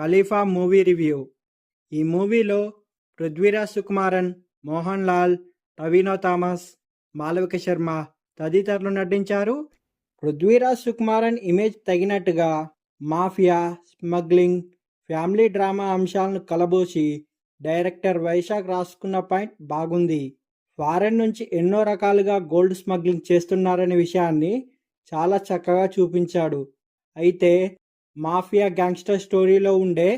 ఖలీఫా movie review. ఈ మూవీలో Prithviraj Sukumaran, Mohan Lal, Tovino Thomas, Malavika Sharma తదితరులు నటించారు. పృథ్వీరాజ్ సుకుమారన్ ఇమేజ్ తగినట్టుగా మాఫియా, స్మగ్లింగ్, ఫ్యామిలీ డ్రామా అంశాలను కలబోసి డైరెక్టర్ వైశాఖ్ రాసుకున్న పాయింట్ బాగుంది. ఫారెన్ నుంచి ఎన్నో రకాలుగా గోల్డ్ స్మగ్లింగ్ చేస్తున్నారనే విషయాన్ని చాలా చక్కగా చూపించాడు. అయితే మాఫియా గ్యాంగ్స్టర్ స్టోరీలో ఉండే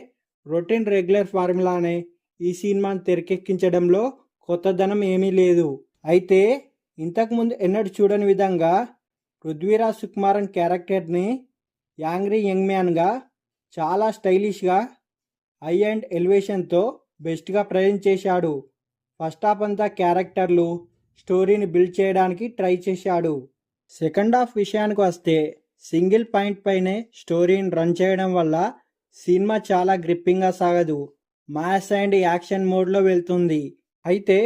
రొటీన్ రెగ్యులర్ ఫార్ములానే ఈ సినిమాను తెరకెక్కించడంలో కొత్తదనం ఏమీ లేదు. అయితే ఇంతకుముందు ఎన్నడూ చూడని విధంగా పృథ్వీరాజ్ సుకుమారన్ క్యారెక్టర్ని యాంగ్రీ యంగ్ మ్యాన్గా చాలా స్టైలిష్గా హై అండ్ ఎలివేషన్తో బెస్ట్గా ప్రజెంట్ చేశాడు. ఫస్ట్ హాఫ్ అంతా క్యారెక్టర్లు, స్టోరీని బిల్డ్ చేయడానికి ట్రై చేశాడు. సెకండ్ హాఫ్ విషయానికి వస్తే సింగిల్ పాయింట్ పైనే స్టోరీని రన్ చేయడం వల్ల సినిమా చాలా గ్రిప్పింగ్గా సాగదు. మాస్ అండ్ యాక్షన్ మోడ్లో వెళ్తుంది. అయితే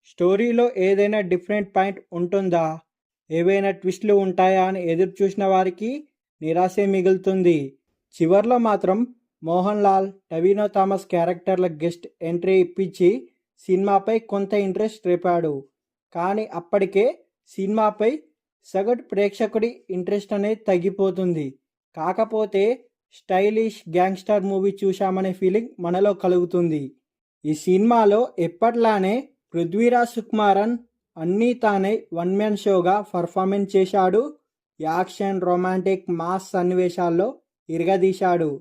స్టోరీలో ఏదైనా డిఫరెంట్ పాయింట్ ఉంటుందా, ఏవైనా ట్విస్ట్లు ఉంటాయా అని ఎదురు చూసిన వారికి నిరాశే మిగులుతుంది. చివర్లో మాత్రం మోహన్ లాల్, టవినో థామస్ క్యారెక్టర్ల గెస్ట్ ఎంట్రీ ఇప్పించి సినిమాపై కొంత ఇంట్రెస్ట్ రేపాడు. కానీ అప్పటికే సినిమాపై సగటు ప్రేక్షకుడి ఇంట్రెస్ట్ అనేది తగ్గిపోతుంది. కాకపోతే స్టైలిష్ గ్యాంగ్స్టర్ మూవీ చూశామనే ఫీలింగ్ మనలో కలుగుతుంది. ఈ సినిమాలో ఎప్పట్లానే పృథ్వీరాజ్ సుకుమారన్ అన్నీ తానే వన్ మ్యాన్ షోగా పర్ఫార్మెన్స్ చేశాడు. యాక్షన్, రొమాంటిక్, మాస్ సన్నివేశాల్లో ఇరగదీశాడు.